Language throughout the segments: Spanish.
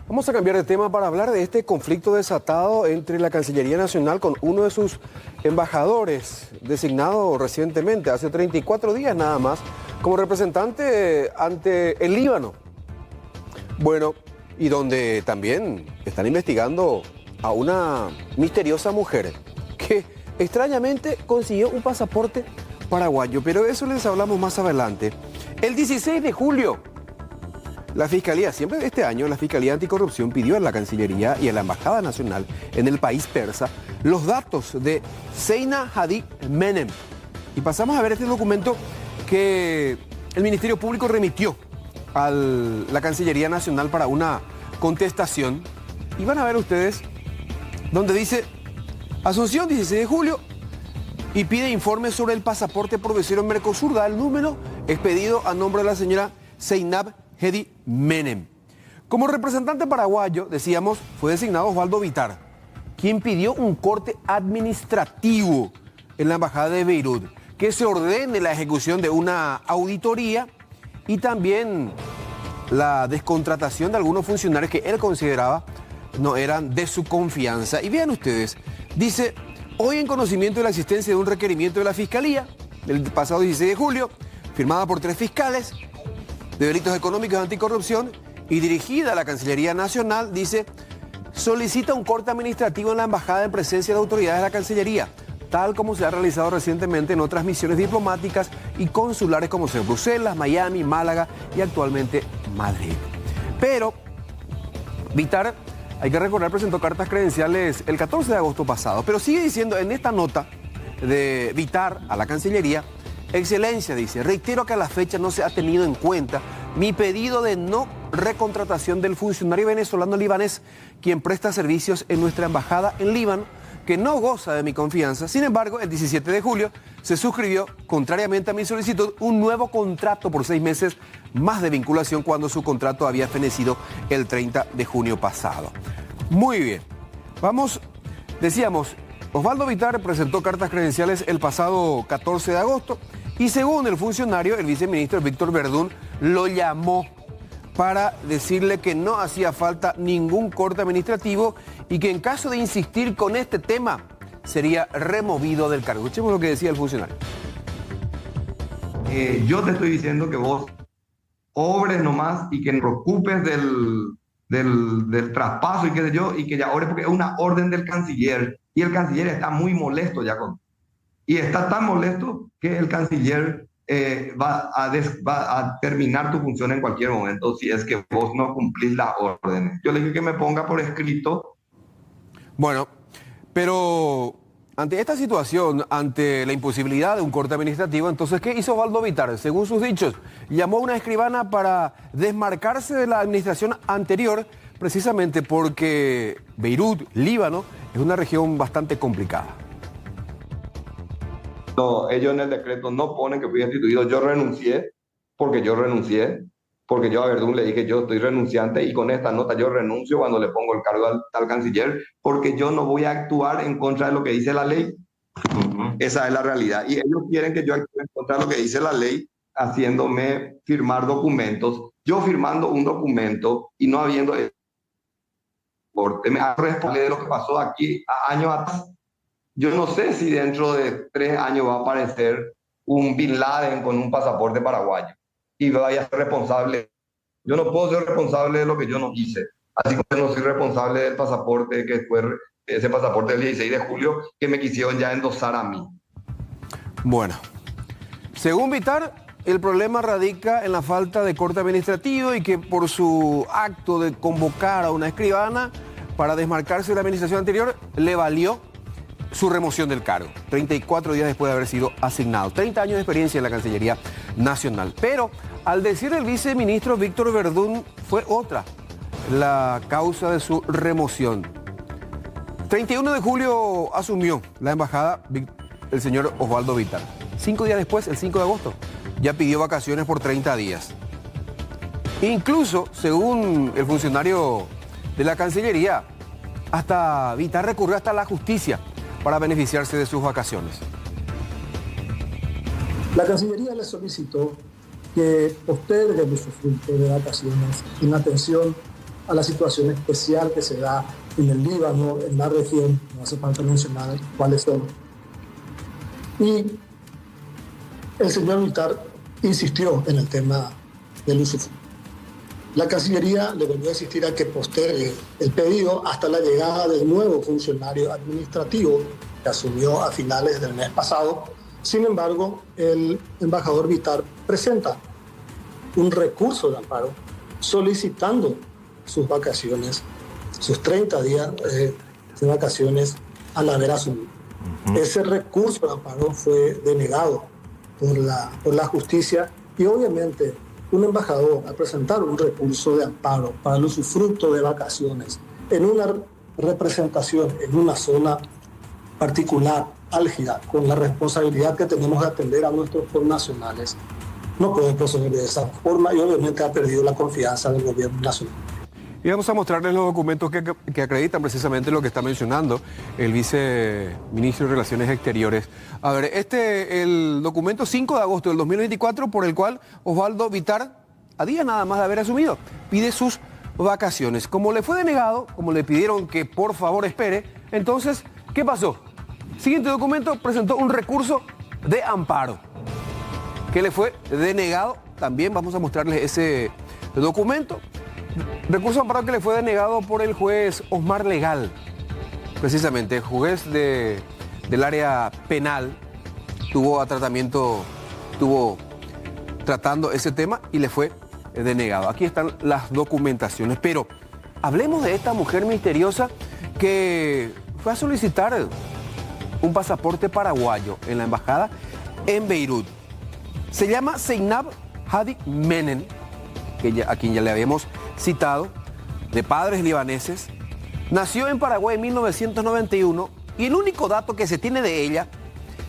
Vamos a cambiar de tema para hablar de este conflicto desatado entre la Cancillería Nacional con uno de sus embajadores, designado recientemente, hace 34 días nada más, como representante ante el Líbano. Bueno, y donde también están investigando a una misteriosa mujer que extrañamente consiguió un pasaporte paraguayo, pero de eso les hablamos más adelante. El 16 de julio, la Fiscalía, siempre de este año, la Fiscalía Anticorrupción pidió a la Cancillería y a la Embajada Nacional en el país persa los datos de Zeina Hadi Menem. Y pasamos a ver este documento que el Ministerio Público remitió a la Cancillería Nacional para una contestación. Y van a ver ustedes donde dice Asunción, 16 de julio, y pide informe sobre el pasaporte provisorio Mercosur, da el número expedido a nombre de la señora Zeinab Hedi Menem. Como representante paraguayo, decíamos, fue designado Osvaldo Vitar, quien pidió un corte administrativo en la Embajada de Beirut, que se ordene la ejecución de una auditoría y también la descontratación de algunos funcionarios que él consideraba no eran de su confianza. Y vean ustedes, dice, hoy en conocimiento de la existencia de un requerimiento de la Fiscalía, del pasado 16 de julio, firmada por 3 fiscales de delitos económicos de anticorrupción y dirigida a la Cancillería Nacional, dice, solicita un corte administrativo en la embajada en presencia de autoridades de la Cancillería, tal como se ha realizado recientemente en otras misiones diplomáticas y consulares como son Bruselas, Miami, Málaga y actualmente Madrid. Pero Vitar, hay que recordar, presentó cartas credenciales el 14 de agosto pasado, pero sigue diciendo en esta nota de Vitar a la Cancillería, Excelencia, dice, reitero que a la fecha no se ha tenido en cuenta mi pedido de no recontratación del funcionario venezolano libanés, quien presta servicios en nuestra embajada en Líbano, que no goza de mi confianza. Sin embargo, el 17 de julio se suscribió, contrariamente a mi solicitud, un nuevo contrato por 6 meses más de vinculación cuando su contrato había fenecido el 30 de junio pasado. Muy bien. Vamos, decíamos, Osvaldo Vitar presentó cartas credenciales el pasado 14 de agosto y según el funcionario, el viceministro Víctor Verdún lo llamó para decirle que no hacía falta ningún corte administrativo y que en caso de insistir con este tema sería removido del cargo. Escuchemos lo que decía el funcionario. Yo te estoy diciendo que vos obres nomás y que no te preocupes del traspaso y qué sé yo, y que ya obres porque es una orden del canciller y el canciller está muy molesto ya con... Y está tan molesto que el canciller va a terminar tu función en cualquier momento si es que vos no cumplís las órdenes. Yo le dije que me ponga por escrito. Bueno, pero ante esta situación, ante la imposibilidad de un corte administrativo, entonces, ¿qué hizo Osvaldo Vitar? Según sus dichos, llamó a una escribana para desmarcarse de la administración anterior, precisamente porque Beirut, Líbano, es una región bastante complicada. No, ellos en el decreto no ponen que fui destituido. Yo renuncié, porque yo a Verdún le dije yo estoy renunciante y con esta nota yo renuncio cuando le pongo el cargo al canciller, porque yo no voy a actuar en contra de lo que dice la ley. Esa es la realidad. Y ellos quieren que yo actúe en contra de lo que dice la ley, haciéndome firmar documentos. Yo firmando un documento y no habiendo... me responsable de lo que pasó aquí años atrás. Yo no sé si dentro de 3 años va a aparecer un Bin Laden con un pasaporte paraguayo y vaya a ser responsable. Yo no puedo ser responsable de lo que yo no hice. Así como no soy responsable del pasaporte que fue ese pasaporte del 16 de julio que me quisieron ya endosar a mí. Bueno, según Vitar, el problema radica en la falta de corte administrativo y que por su acto de convocar a una escribana para desmarcarse de la administración anterior le valió su remoción del cargo, 34 días después de haber sido asignado. 30 años de experiencia en la Cancillería Nacional. Pero al decir el viceministro Víctor Verdún, fue otra la causa de su remoción. 31 de julio asumió la embajada el señor Osvaldo Vitar. 5 días después, el 5 de agosto, ya pidió vacaciones por 30 días. Incluso, según el funcionario de la Cancillería, hasta Vitar recurrió hasta la justicia para beneficiarse de sus vacaciones. La Cancillería le solicitó que postergue su tiempo de vacaciones en atención a la situación especial que se da en el Líbano, en la región, no hace falta mencionar cuáles son. Y el señor Bitar insistió en el tema del usufructo. La Cancillería le volvió a insistir a que postergue el pedido hasta la llegada del nuevo funcionario administrativo que asumió a finales del mes pasado. Sin embargo, el embajador Bitar presenta un recurso de amparo solicitando sus vacaciones, sus 30 días de vacaciones al haber asumido. Ese recurso de amparo fue denegado por la justicia y obviamente un embajador al presentar un recurso de amparo para el usufructo de vacaciones en una representación en una zona particular, álgida, con la responsabilidad que tenemos de atender a nuestros connacionales, no puede proceder de esa forma y obviamente ha perdido la confianza del gobierno nacional. Y vamos a mostrarles los documentos que acreditan precisamente lo que está mencionando el viceministro de Relaciones Exteriores. A ver, el documento 5 de agosto del 2024 por el cual Osvaldo Bitar, a día nada más de haber asumido, pide sus vacaciones. Como le fue denegado, como le pidieron que por favor espere, entonces, ¿qué pasó? Siguiente documento, presentó un recurso de amparo que le fue denegado. También vamos a mostrarles ese documento. Recurso de amparo que le fue denegado por el juez Osmar Legal, precisamente, el juez del área penal estuvo tratando ese tema y le fue denegado. Aquí están las documentaciones, pero hablemos de esta mujer misteriosa que fue a solicitar un pasaporte paraguayo en la embajada en Beirut. Se llama Zeinab Hadi Menen, a quien ya le habíamos citado, de padres libaneses. Nació en Paraguay en 1991 y el único dato que se tiene de ella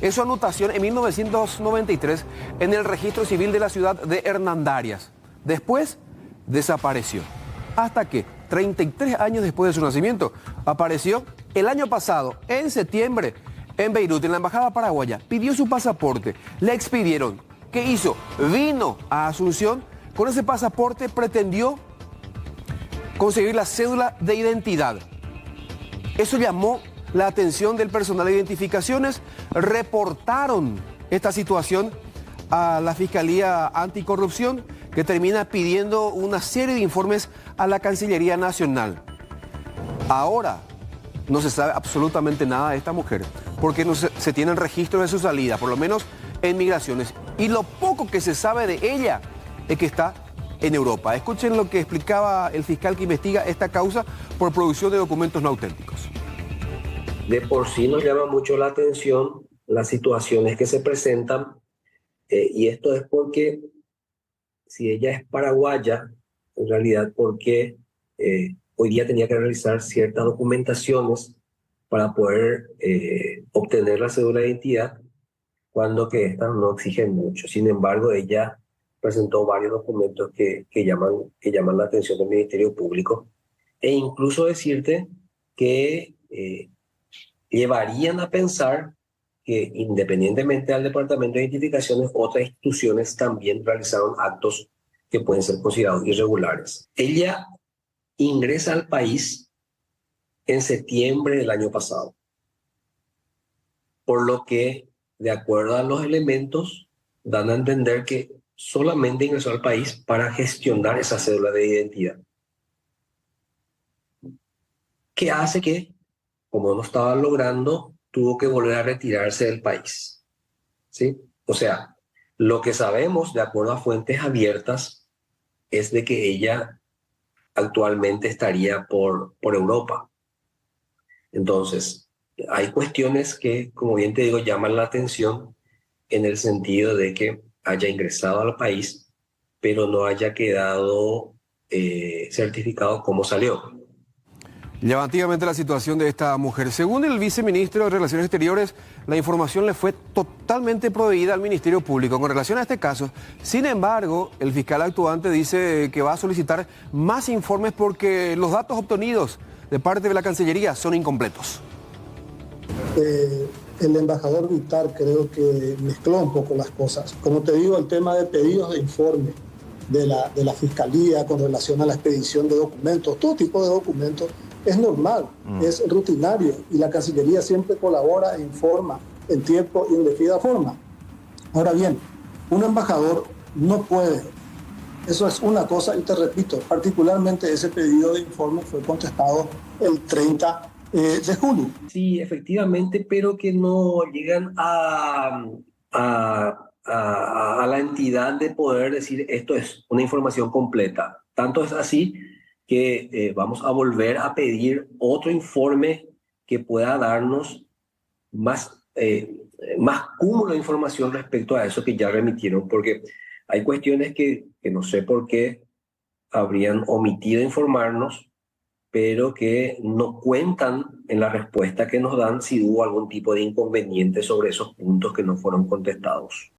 es su anotación en 1993 en el registro civil de la ciudad de Hernandarias. Después desapareció. Hasta que 33 años después de su nacimiento apareció el año pasado, en septiembre, en Beirut, en la embajada paraguaya. Pidió su pasaporte, le expidieron. ¿Qué hizo? Vino a Asunción. Con ese pasaporte pretendió conseguir la cédula de identidad. Eso llamó la atención del personal de identificaciones. Reportaron esta situación a la Fiscalía Anticorrupción, que termina pidiendo una serie de informes a la Cancillería Nacional. Ahora no se sabe absolutamente nada de esta mujer, porque no se tienen registros de su salida, por lo menos en migraciones. Y lo poco que se sabe de ella es que está en Europa. Escuchen lo que explicaba el fiscal que investiga esta causa por producción de documentos no auténticos. De por sí nos llama mucho la atención las situaciones que se presentan, y esto es porque si ella es paraguaya, en realidad porque hoy día tenía que realizar ciertas documentaciones para poder obtener la cédula de identidad, cuando que estas no exigen mucho. Sin embargo, ella presentó varios documentos que llaman la atención del Ministerio Público, e incluso decirte que llevarían a pensar que independientemente del Departamento de Identificaciones, otras instituciones también realizaron actos que pueden ser considerados irregulares. Ella ingresa al país en septiembre del año pasado, por lo que, de acuerdo a los elementos, dan a entender que solamente ingresó al país para gestionar esa cédula de identidad. Que hace que, como no estaba logrando, tuvo que volver a retirarse del país. ¿Sí? O sea, lo que sabemos, de acuerdo a fuentes abiertas, es de que ella actualmente estaría por Europa. Entonces, hay cuestiones que, como bien te digo, llaman la atención en el sentido de que haya ingresado al país, pero no haya quedado certificado cómo salió. Llamativamente la situación de esta mujer. Según el viceministro de Relaciones Exteriores, la información le fue totalmente proveída al Ministerio Público con relación a este caso. Sin embargo, el fiscal actuante dice que va a solicitar más informes porque los datos obtenidos de parte de la Cancillería son incompletos. El embajador Bitar creo que mezcló un poco las cosas. Como te digo, el tema de pedidos de informe de la Fiscalía con relación a la expedición de documentos, todo tipo de documentos, es normal, es rutinario y la Cancillería siempre colabora e informa en tiempo y en debida forma. Ahora bien, un embajador no puede, eso es una cosa y te repito, particularmente ese pedido de informe fue contestado el 30 de julio. Sí, efectivamente, pero que no llegan a la entidad de poder decir esto es una información completa. Tanto es así que vamos a volver a pedir otro informe que pueda darnos más cúmulo de información respecto a eso que ya remitieron, porque hay cuestiones que no sé por qué habrían omitido informarnos, pero que no cuentan en la respuesta que nos dan si hubo algún tipo de inconveniente sobre esos puntos que no fueron contestados.